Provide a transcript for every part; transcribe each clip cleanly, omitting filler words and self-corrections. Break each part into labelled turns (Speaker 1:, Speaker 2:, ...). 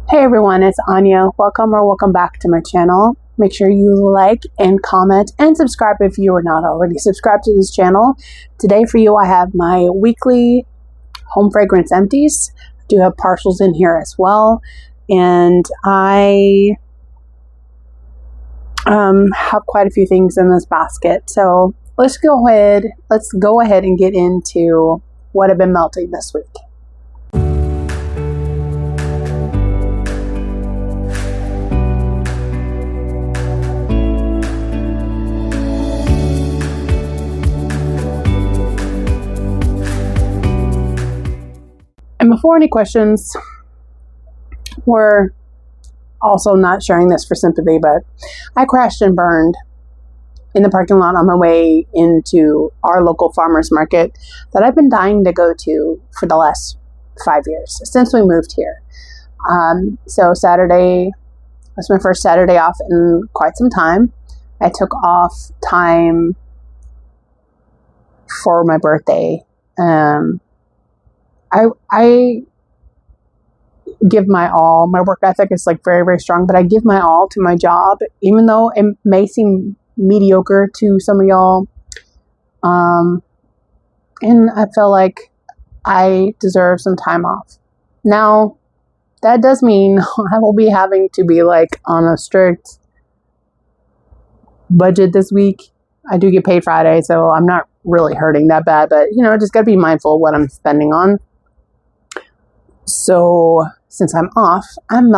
Speaker 1: Hey everyone, it's Anya. Welcome back to my channel. Make sure you like and comment and subscribe if you are not already subscribed to this channel. Today for you, I have my weekly home fragrance empties. I do have partials in here as well. And I have quite a few things in this basket. So let's go ahead and get into what I've been melting this week. And before any questions, we're also not sharing this for sympathy, but I crashed and burned in the parking lot on my way into our local farmers market that I've been dying to go to for the last 5 years, since we moved here. So Saturday was my first Saturday off in quite some time. I took off time for my birthday. I give my all. My work ethic is very, very strong, but I give my all to my job, even though it may seem mediocre to some of y'all. And I feel like I deserve some time off. Now, that does mean I will be having to be on a strict budget this week. I do get paid Friday, so I'm not really hurting that bad, but I just got to be mindful of what I'm spending on. So since I'm off, I'm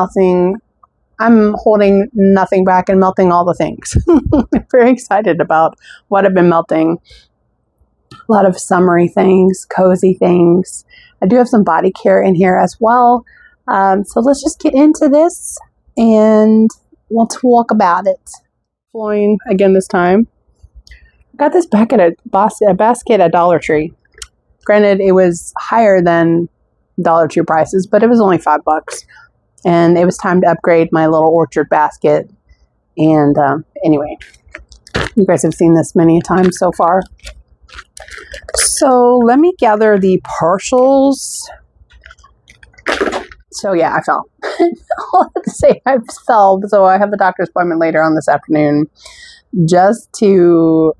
Speaker 1: holding nothing back and melting all the things. I'm very excited about what I've been melting. A lot of summery things, cozy things. I do have some body care in here as well. So let's just get into this and we'll talk about it. Flowing again this time. I got this back at a basket at Dollar Tree. Granted, it was higher than Dollar Tree prices, but it was only $5, and it was time to upgrade my little orchard basket. And anyway, you guys have seen this many times so far. So let me gather the partials. So yeah, I fell. I'll have to say I fell. So I have a doctor's appointment later on this afternoon just to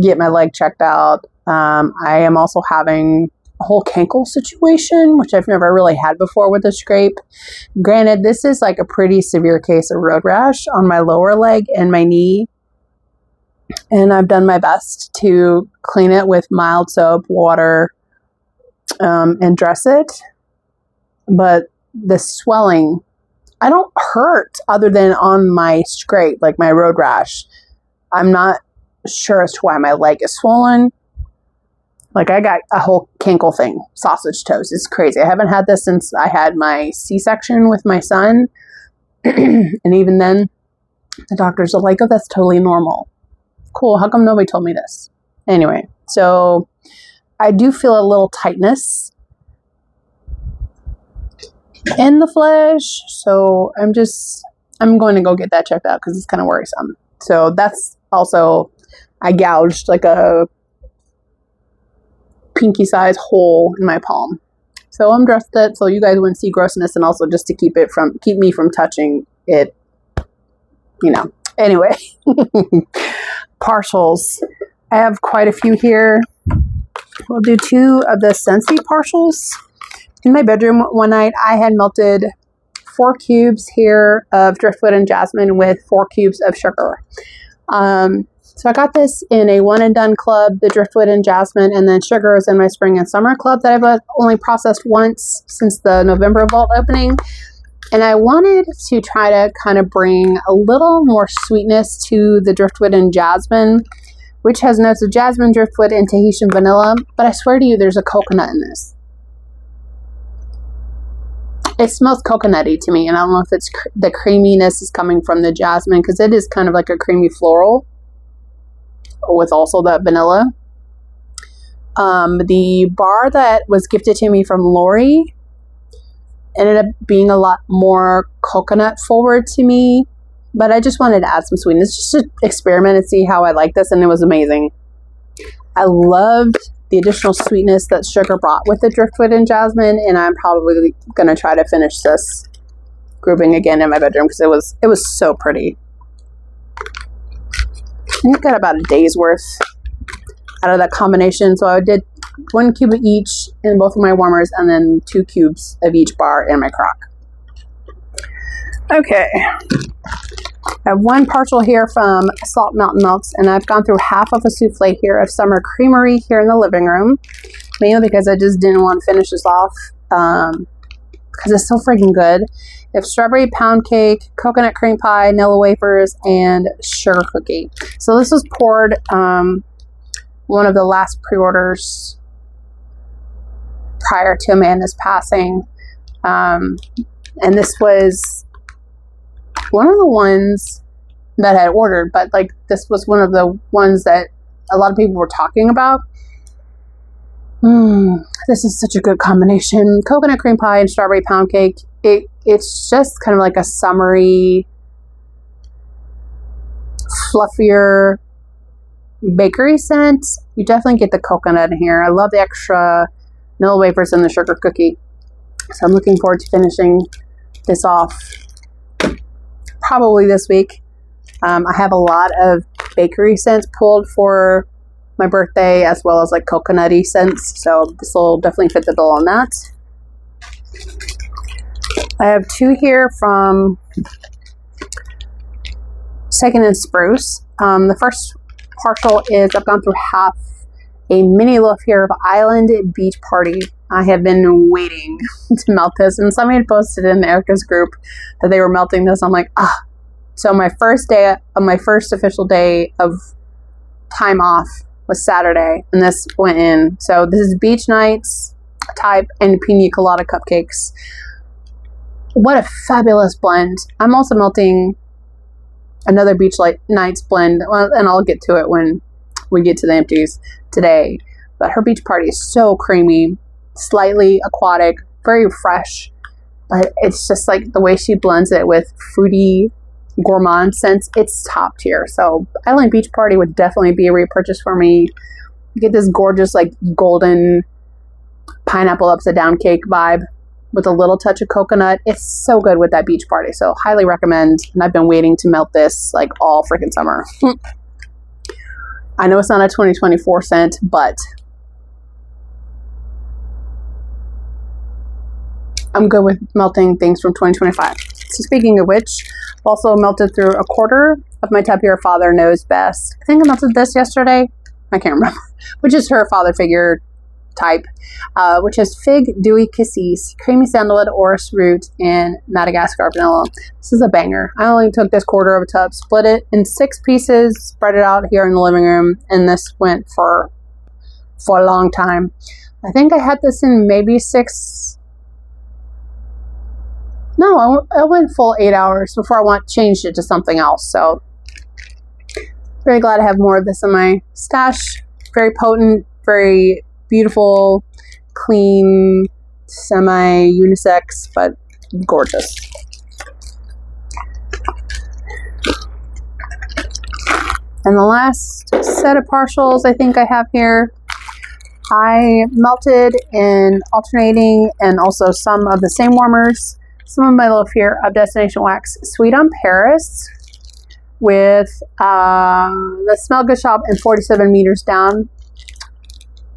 Speaker 1: get my leg checked out. I am also having a whole cankle situation, which I've never really had before with a scrape. Granted, this is a pretty severe case of road rash on my lower leg and my knee. And I've done my best to clean it with mild soap, water, and dress it. But the swelling, I don't hurt other than on my scrape, my road rash. I'm not sure as to why my leg is swollen. I got a whole cankle thing, sausage toes. It's crazy. I haven't had this since I had my C-section with my son. And even then, the doctors are like, oh, that's totally normal. Cool. How come nobody told me this? Anyway, so I do feel a little tightness in the flesh. So I'm going to go get that checked out because it's kind of worrisome. So that's also, I gouged a pinky size hole in my palm. So I'm dressed it so you guys wouldn't see grossness, and also just to keep me from touching it, Anyway, partials. I have quite a few here. We'll do 2 of the Scentsy partials. In my bedroom one night, I had melted 4 cubes here of driftwood and jasmine with 4 cubes of sugar. So I got this in a one and done club, the driftwood and jasmine, and then sugar is in my spring and summer club that I've only processed once since the November vault opening. And I wanted to try to kind of bring a little more sweetness to the driftwood and jasmine, which has notes of jasmine, driftwood, and Tahitian vanilla. But I swear to you, there's a coconut in this. It smells coconutty to me, and I don't know if it's the creaminess is coming from the jasmine, because it is kind of like a creamy floral with also that vanilla. The bar that was gifted to me from Lori ended up being a lot more coconut forward to me, but I just wanted to add some sweetness just to experiment and see how I like this, and it was amazing. I loved the additional sweetness that sugar brought with the driftwood and jasmine, and I'm probably going to try to finish this grouping again in my bedroom because it was so pretty. I got about a day's worth out of that combination. So I did 1 cube of each in both of my warmers and then 2 cubes of each bar in my crock. Okay. I have 1 partial here from Salt Mountain Melts, and I've gone through half of a souffle here of Summer Creamery here in the living room, mainly because I just didn't want to finish this off because it's so freaking good. I have strawberry pound cake, coconut cream pie, vanilla wafers, and sugar cookie. So this was poured one of the last pre-orders prior to Amanda's passing, and this was one of the ones that I had ordered, but like this was one of the ones that a lot of people were talking about. This is such a good combination. Coconut cream pie and strawberry pound cake. It's just kind of like a summery, fluffier bakery scent. You definitely get the coconut in here. I love the extra vanilla wafers and the sugar cookie. So I'm looking forward to finishing this off probably this week. I have a lot of bakery scents pulled for my birthday, as well as like coconutty scents. So this will definitely fit the bill on that. I have 2 here from Second and Spruce. The first partial is I've gone through half a mini loaf here of Island Beach Party. I have been waiting to melt this, and somebody had posted in Erica's group that they were melting this. I'm like, So my first official day of time off was Saturday, and this went in. So this is Beach Nights type and Pina Colada cupcakes. What a fabulous blend. I'm also melting another Beach Nights blend, and I'll get to it when we get to the Empties today. But her Beach Party is so creamy, slightly aquatic, very fresh, but it's just like the way she blends it with fruity gourmand scents, it's top tier. So Island Beach Party would definitely be a repurchase for me. Get this gorgeous like golden pineapple upside down cake vibe with a little touch of coconut. It's so good with that Beach Party. So highly recommend. And I've been waiting to melt this like all freaking summer. I know it's not a 2024 scent, but I'm good with melting things from 2025. So speaking of which, I've also melted through a quarter of my tub here, Father Knows Best. I think I melted this yesterday. I can't remember. Which is her father figure type, which has fig, dewy cassis, creamy sandalwood, orris root, and Madagascar vanilla. This is a banger. I only took this quarter of a tub, split it in 6 pieces, spread it out here in the living room, and this went for a long time. I think I had this in maybe 6. No, I went full 8 hours before I changed it to something else. So very glad I have more of this in my stash. Very potent, very beautiful, clean, semi-unisex, but gorgeous. And the last set of partials I think I have here, I melted in alternating and also some of the same warmers. Some of my loaf here of Destination Wax Sweet on Paris with the Smell Good Shop and 47 Meters Down,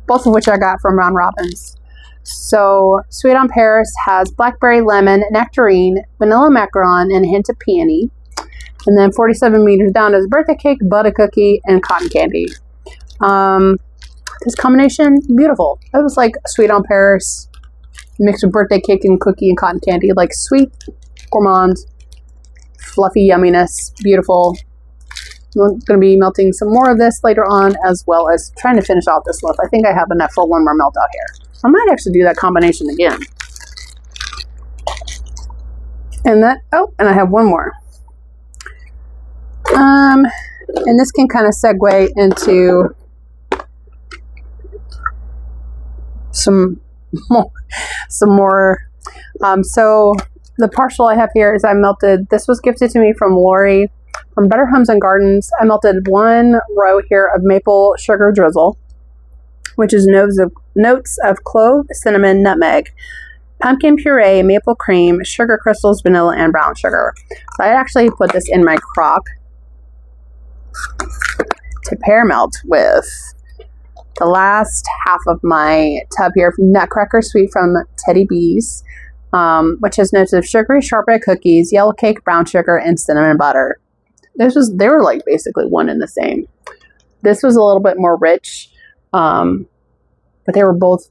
Speaker 1: both of which I got from Round Robins. So Sweet on Paris has blackberry, lemon, nectarine, vanilla macaron, and a hint of peony. And then 47 Meters Down is birthday cake, butter cookie, and cotton candy. This combination, beautiful. It was like Sweet on Paris mixed with birthday cake and cookie and cotton candy, like sweet, gourmand, fluffy yumminess, beautiful. I'm going to be melting some more of this later on, as well as trying to finish off this loaf. I think I have enough for one more melt out here. I might actually do that combination again. And I have one more. And this can kind of segue into some more. So the partial I have here is I melted, this was gifted to me from Lori from Better Homes and Gardens. I melted 1 row here of maple sugar drizzle, which is notes of clove, cinnamon, nutmeg. pumpkin puree, maple cream, sugar crystals, vanilla, and brown sugar. So I actually put this in my crock to pair melt with the last half of my tub here of Nutcracker Sweet from Teddy B's, which has notes of sugary shortbread cookies, yellow cake, brown sugar, and cinnamon butter. They were like basically one and the same. This was a little bit more rich, but they were both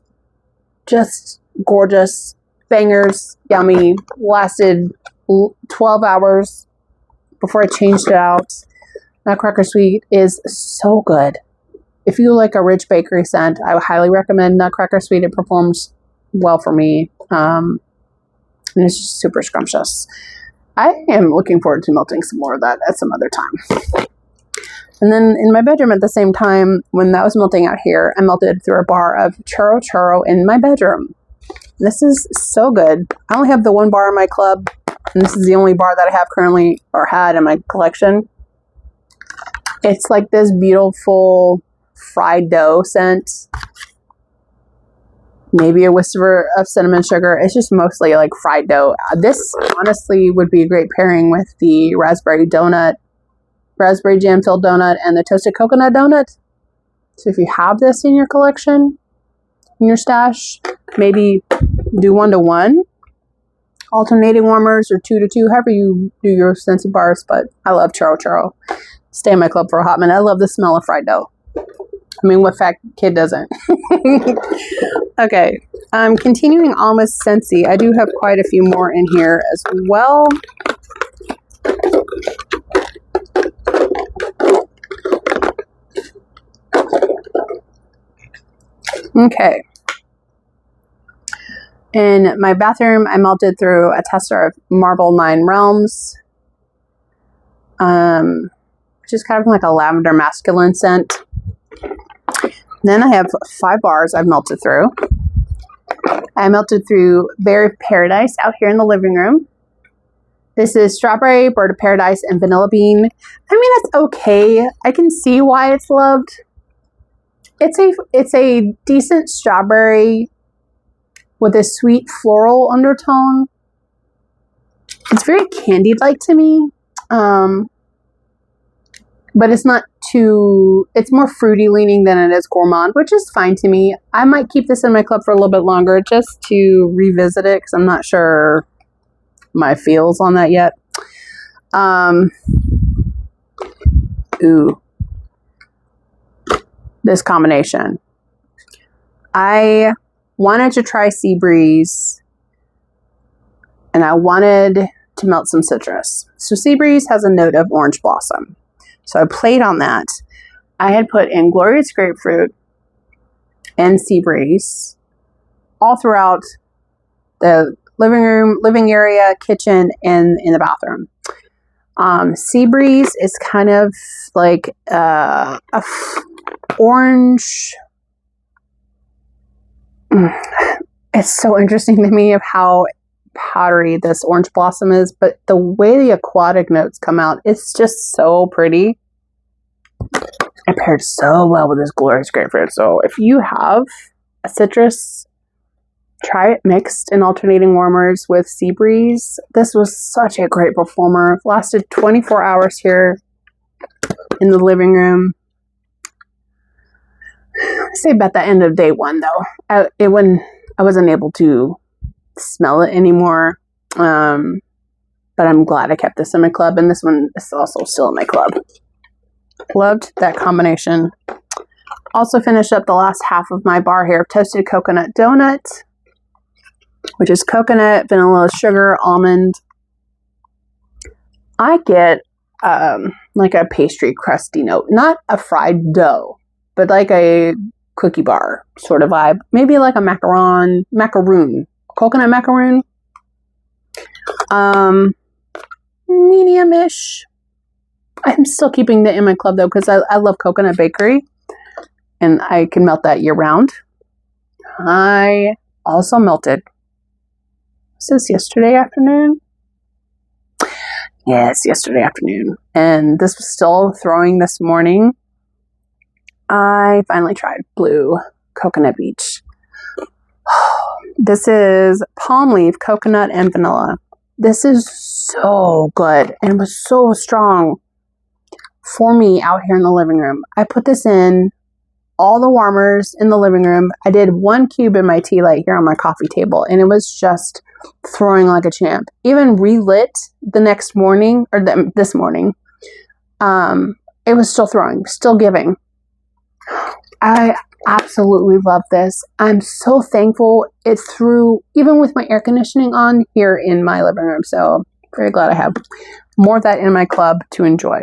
Speaker 1: just gorgeous, bangers, yummy. Lasted 12 hours before I changed it out. Nutcracker Sweet is so good. If you like a rich bakery scent, I would highly recommend Nutcracker Sweet. It performs well for me. And it's just super scrumptious. I am looking forward to melting some more of that at some other time. And then in my bedroom at the same time, when that was melting out here, I melted through a bar of Churro Churro in my bedroom. This is so good. I only have the one bar in my club, and this is the only bar that I have currently, or had in my collection. It's like this beautiful fried dough scent. Maybe a whisper of cinnamon sugar. It's just mostly like fried dough. This honestly would be a great pairing with the raspberry jam filled donut and the toasted coconut donut. So if you have this in your collection, in your stash, maybe do 1-to-1, alternating warmers, or 2-to-2, however you do your Scentsy bars. But I love Churro Churro. Stay in my club for a hot minute. I love the smell of fried dough. I mean, what fat kid doesn't? Okay, continuing on with Scentsy. I do have quite a few more in here as well. Okay. In my bathroom, I melted through a tester of Marble 9 Realms, which is kind of like a lavender masculine scent. Then I have 5 bars I've melted through. I melted through Berry Paradise out here in the living room. This is Strawberry, Bird of Paradise, and Vanilla Bean. I mean, it's okay. I can see why it's loved. It's a decent strawberry with a sweet floral undertone. It's very candied-like to me. But it's not too, it's more fruity leaning than it is gourmand, which is fine to me. I might keep this in my club for a little bit longer just to revisit it because I'm not sure my feels on that yet. Ooh. This combination. I wanted to try Sea Breeze, and I wanted to melt some citrus. So Sea Breeze has a note of orange blossom. So I played on that. I had put in Glorious Grapefruit and Sea Breeze all throughout the living area, kitchen, and in the bathroom. Sea Breeze is kind of like orange. It's so interesting to me of how powdery this orange blossom is, but the way the aquatic notes come out, it's just so pretty. It paired so well with this Glorious Grapefruit. So if you have a citrus, try it mixed in alternating warmers with Sea Breeze. This was such a great performer. Lasted 24 hours here in the living room. I'd say about the end of day 1 though. I wasn't able to smell it anymore, but I'm glad I kept this in my club, and this one is also still in my club. Loved that combination. Also finished up the last half of my bar here of Toasted Coconut Donut, which is coconut, vanilla, sugar, almond. I get like a pastry crusty note, not a fried dough, but like a cookie bar sort of vibe. Maybe like a macaroon, coconut macaroon. Medium-ish. I'm still keeping that in my club though because I love coconut bakery and I can melt that year round. I also melted. Was this yesterday afternoon? Yes, yesterday afternoon. And this was still throwing this morning. I finally tried Blue Coconut Beach. This is palm leaf, coconut, and vanilla. This is so good and was so strong for me out here in the living room. I put this in all the warmers in the living room. I did 1 cube in my tea light here on my coffee table, and it was just throwing like a champ. Even relit the next morning, or this morning, it was still throwing, still giving. I absolutely love this. I'm so thankful it threw, even with my air conditioning on here in my living room. So very glad I have more of that in my club to enjoy.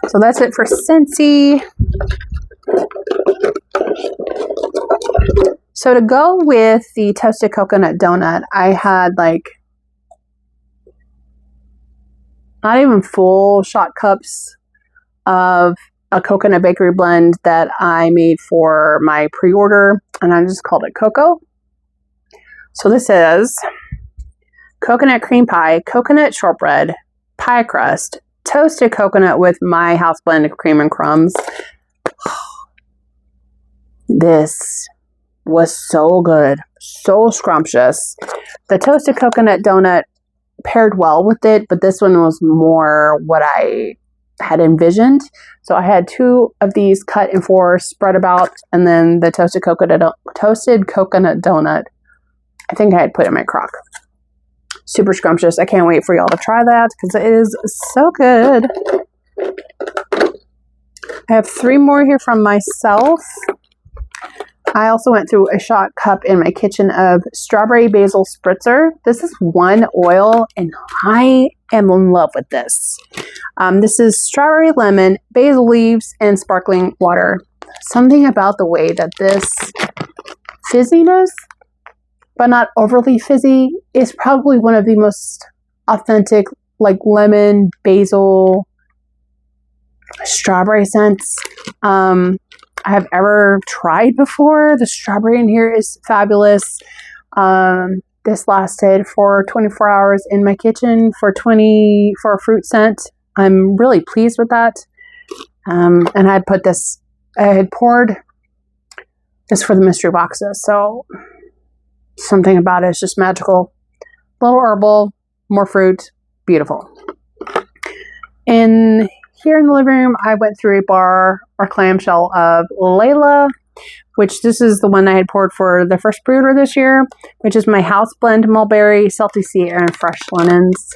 Speaker 1: So that's it for Scentsy. So to go with the toasted coconut donut, I had like not even full shot cups of a coconut bakery blend that I made for my pre-order, and I just called it Cocoa. So this is coconut cream pie, coconut shortbread, pie crust, toasted coconut with my house blend of cream and crumbs. This was so good, so scrumptious. The toasted coconut donut paired well with it, but this one was more what I had envisioned. So I had 2 of these cut in 4, spread about, and then the toasted coconut donut, I think I had put in my crock. Super scrumptious. I can't wait for y'all to try that because it is so good. I have 3 more here from myself. I also went through a shot cup in my kitchen of strawberry basil spritzer. This is 1 oil, and I am in love with this. This is strawberry, lemon, basil leaves, and sparkling water. Something about the way that this fizziness, but not overly fizzy, is probably one of the most authentic, like lemon, basil, strawberry scents I have ever tried before. The strawberry in here is fabulous. This lasted for 24 hours in my kitchen for a fruit scent. I'm really pleased with that. And I had poured this for the mystery boxes. So something about it is just magical. Little herbal, more fruit, beautiful. And here in the living room, I went through a bar or clamshell of Layla, which this is the one I had poured for the first pre-order this year, which is my house blend mulberry, salty sea air, and fresh linens.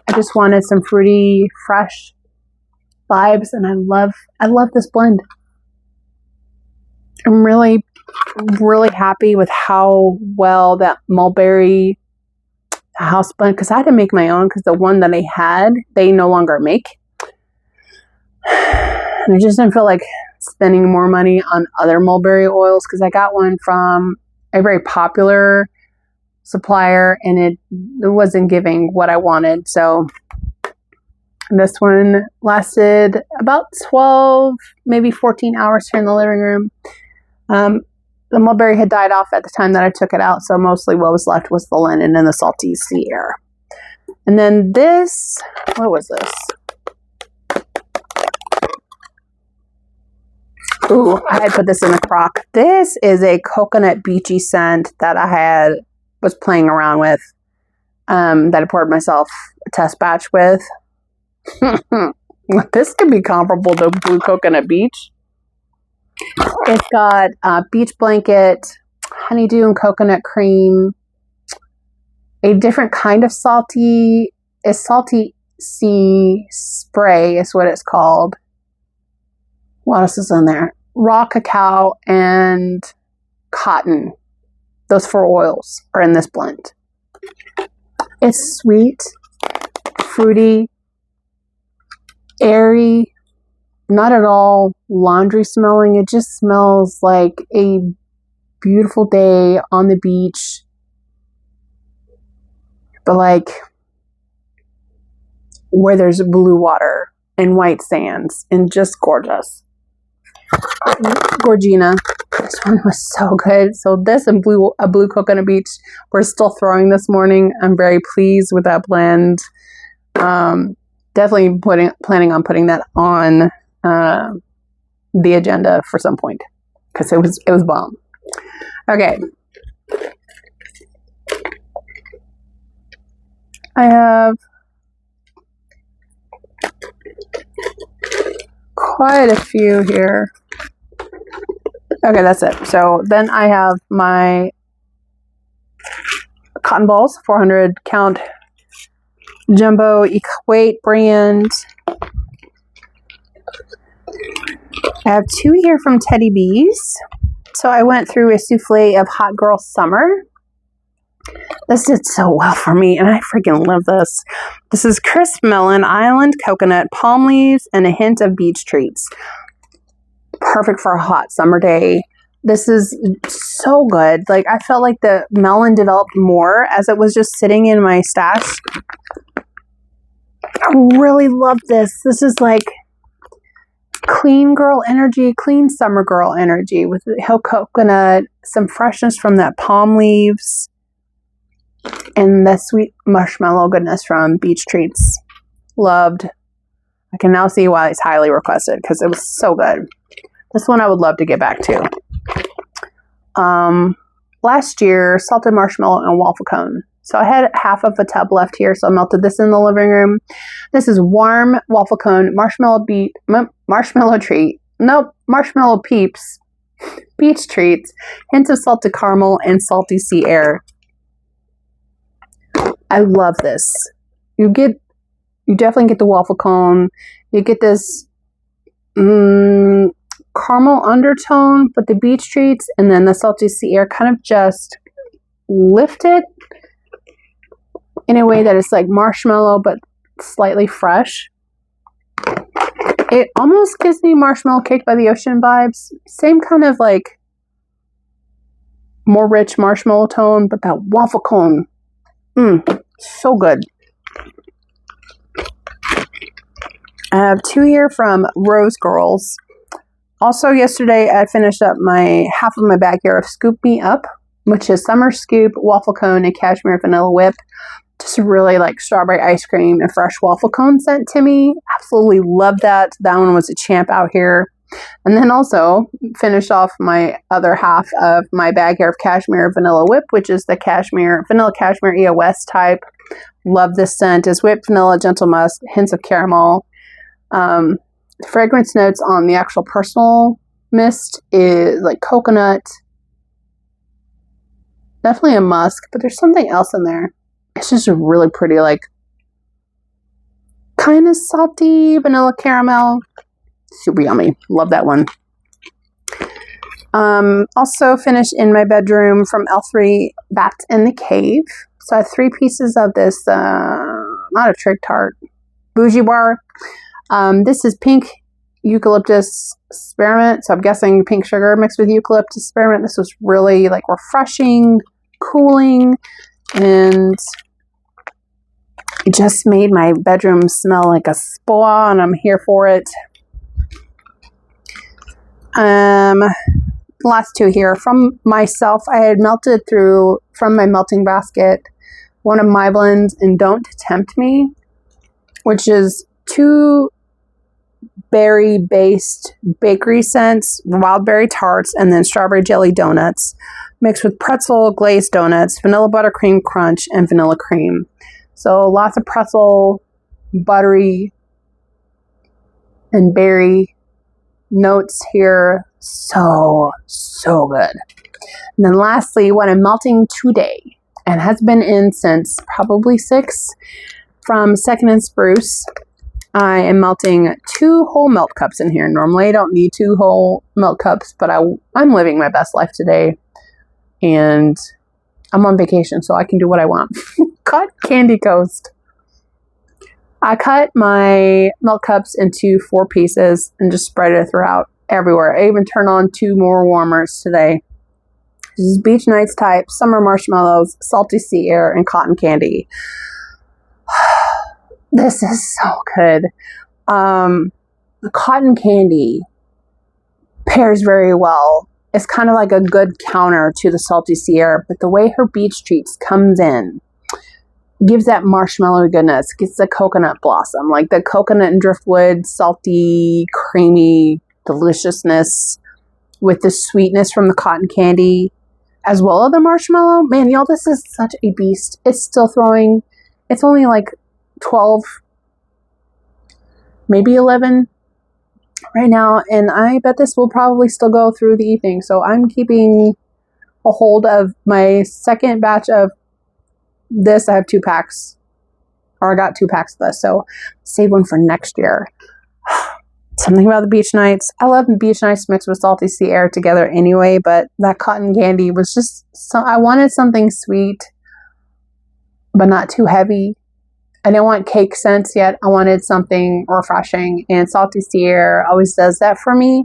Speaker 1: I just wanted some fruity, fresh vibes, and I love this blend. I'm really, really happy with how well that mulberry house blend, because I had to make my own because the one that I had, they no longer make. And I just didn't feel like spending more money on other mulberry oils because I got one from a very popular supplier and it wasn't giving what I wanted. So this one lasted about 12, maybe 14 hours here in the living room. The mulberry had died off at the time that I took it out, so mostly what was left was the linen and the salty sea air. And then this, what was this? Ooh, I had put this in the crock. This is a coconut beachy scent that I was playing around with, that I poured myself a test batch with. This could be comparable to Blue Coconut Beach. It's got beach blanket, honeydew and coconut cream, a different kind of salty sea spray is what it's called. What else is in there? Raw cacao and cotton. Those 4 oils are in this blend. It's sweet, fruity, airy, not at all laundry smelling. It just smells like a beautiful day on the beach, but like where there's blue water and white sands and just gorgeous. Gorgina. This one was so good. So this and a Blue Coconut Beach, we're still throwing this morning. I'm very pleased with that blend. Definitely planning on putting that on the agenda for some point because it was bomb. Okay, I have quite a few here. Okay, that's it. So then I have my cotton balls, 400 count jumbo Equate brand. I have 2 here from Teddy Bees. So I went through a souffle of Hot Girl Summer. This did so well for me, and I freaking love this. This is crisp melon, island coconut, palm leaves, and a hint of beach treats. Perfect for a hot summer day. This is so good. Like, I felt like the melon developed more as it was just sitting in my stash. I really love this. This is like clean girl energy, clean summer girl energy with the hill coconut, some freshness from that palm leaves, and the sweet marshmallow goodness from Beach Treats. Loved. I can now see why it's highly requested because it was so good. This one I would love to get back to. Last year, salted marshmallow and waffle cone. So I had half of a tub left here, so I melted this in the living room. This is warm waffle cone, marshmallow treat. Nope, marshmallow peeps, beach treats, hints of salted caramel, and salty sea air. I love this. You definitely get the waffle cone. You get this caramel undertone, but the beach treats and then the salty sea air kind of just lift it in a way that it's like marshmallow but slightly fresh. It almost gives me Marshmallow Cake by the Ocean vibes. Same kind of like more rich marshmallow tone, but that waffle cone, so good. I have 2 here from Rose Girls. Also yesterday I finished up my half of my bag here of Scoop Me Up, which is summer scoop, waffle cone, and cashmere vanilla whip. Just really like strawberry ice cream and fresh waffle cone sent to me. Absolutely love that. That one was a champ out here. And then also finished off my other half of my bag here of cashmere vanilla whip, which is the vanilla cashmere EOS type. Love this scent. It's whipped vanilla, gentle musk, hints of caramel. Fragrance notes on the actual personal mist is like coconut. Definitely a musk, but there's something else in there. It's just a really pretty, like, kind of salty vanilla caramel. Super yummy. Love that one. Also finished in my bedroom from L3 Bats in the Cave. So I have 3 pieces of this, not a trick tart, bougie bar. This is pink eucalyptus spearmint. So I'm guessing pink sugar mixed with eucalyptus spearmint. This was really like refreshing, cooling, and it just made my bedroom smell like a spa, and I'm here for it. Last 2 here from myself. I had melted through from my melting basket one of my blends in Don't Tempt Me, which is 2 berry-based bakery scents, wild berry tarts, and then strawberry jelly donuts mixed with pretzel glazed donuts, vanilla buttercream crunch, and vanilla cream. So lots of pretzel, buttery, and berry notes here. So good. And then lastly, what I'm melting today, and has been in since probably 6, from Second and Spruce. I am melting 2 whole milk cups in here. Normally I don't need 2 whole milk cups, but I'm living my best life today. And I'm on vacation, so I can do what I want. Cut Candy Coast. I cut my milk cups into 4 pieces and just spread it throughout everywhere. I even turned on 2 more warmers today. This is Beach Nights type, summer marshmallows, salty sea air, and cotton candy. This is so good. The cotton candy pairs very well. It's kind of like a good counter to the salty sea air, but the way her beach treats comes in gives that marshmallow goodness, gets the coconut blossom, like the coconut and driftwood, salty, creamy deliciousness with the sweetness from the cotton candy, as well as the marshmallow. Man, y'all, this is such a beast. It's still throwing It's only like 12, maybe 11 right now, and I bet this will probably still go through the evening. So I'm keeping a hold of my second batch of this. I have 2 packs, or I got 2 packs of this, so save one for next year. Something about the beach nights. I love beach nights mixed with salty sea air together anyway, but that cotton candy was just I wanted something sweet, but not too heavy. I didn't want cake scents yet. I wanted something refreshing, and salty sea air always does that for me,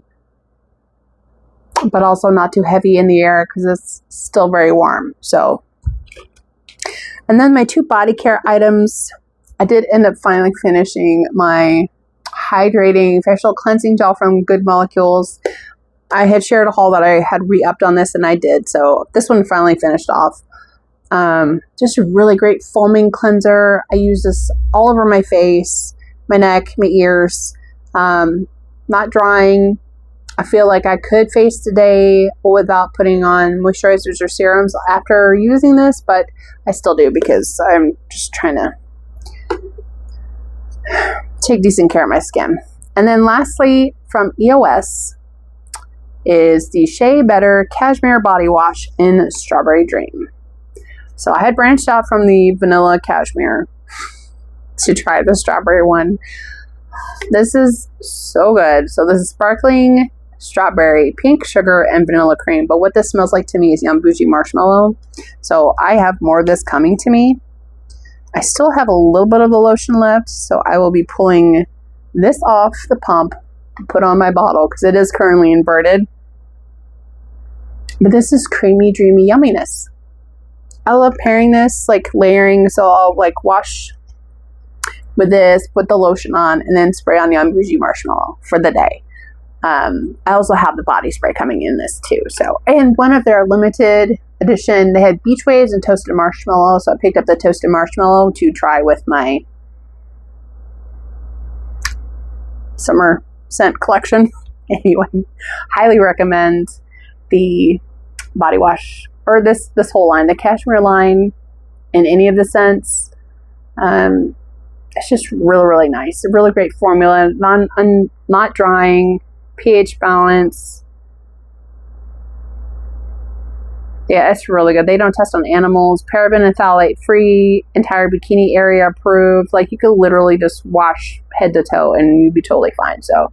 Speaker 1: but also not too heavy in the air because it's still very warm. So, and then my 2 body care items, I did end up finally finishing my hydrating facial cleansing gel from Good Molecules. I had shared a haul that I had re-upped on this, and I did. So this one finally finished off. Just a really great foaming cleanser. I use this all over my face, my neck, my ears. Not drying. I feel like I could face today without putting on moisturizers or serums after using this, but I still do because I'm just trying to take decent care of my skin. And then lastly, from EOS is the Shea Better Cashmere Body Wash in Strawberry Dream. So I had branched out from the vanilla cashmere to try the strawberry one. This is so good. So this is sparkling strawberry, pink sugar, and vanilla cream. But what this smells like to me is Yum Bougie marshmallow. So I have more of this coming to me. I still have a little bit of the lotion left, so I will be pulling this off the pump to put on my bottle because it is currently inverted. But this is creamy, dreamy yumminess. I love pairing this, like layering, so I'll like wash with this, put the lotion on, and then spray on the Yum Bougie marshmallow for the day. I also have the body spray coming in this too. So, and one of their limited edition, they had beach waves and toasted marshmallow, so I picked up the toasted marshmallow to try with my summer scent collection. Anyway, highly recommend the body wash, or this whole line, the cashmere line, in any of the scents. It's just really, really nice. A really great formula, not drying, pH balance. Yeah, it's really good. They don't test on animals. Paraben and phthalate free. Entire bikini area approved. Like, you could literally just wash head to toe and you'd be totally fine. So,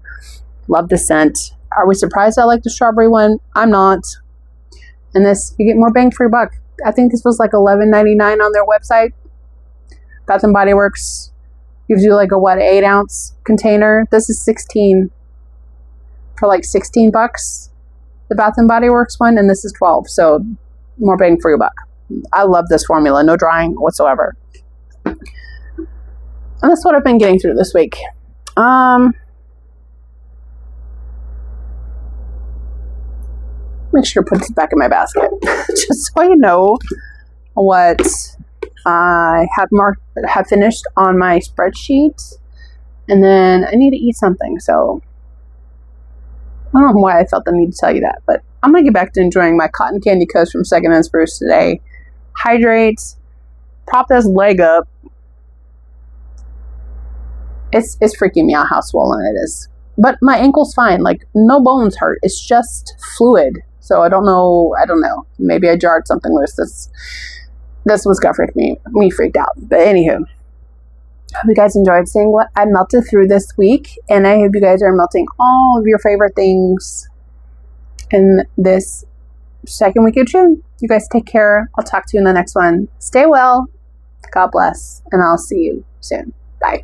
Speaker 1: love the scent. Are we surprised I like the strawberry one? I'm not. And this, you get more bang for your buck. I think this was like $11.99 on their website. Bath and Body Works gives you like a 8-ounce container. This is 16 for like $16. The Bath and Body Works one, and this is 12. So more bang for your buck. I love this formula. No drying whatsoever. And that's what I've been getting through this week. Make sure to put this back in my basket just so you know what I have finished on my spreadsheet. And then I need to eat something, so I don't know why I felt the need to tell you that, but I'm gonna get back to enjoying my cotton candy coast from Second and Spruce today. Hydrate, prop this leg up. It's freaking me out how swollen it is, but my ankle's fine. Like, no bones hurt. It's just fluid. So I don't know. Maybe I jarred something loose. This was gonna freak me freaked out. But anywho, I hope you guys enjoyed seeing what I melted through this week, and I hope you guys are melting all of your favorite things in this second week of June. You guys take care. I'll talk to you in the next one. Stay well. God bless, and I'll see you soon. Bye.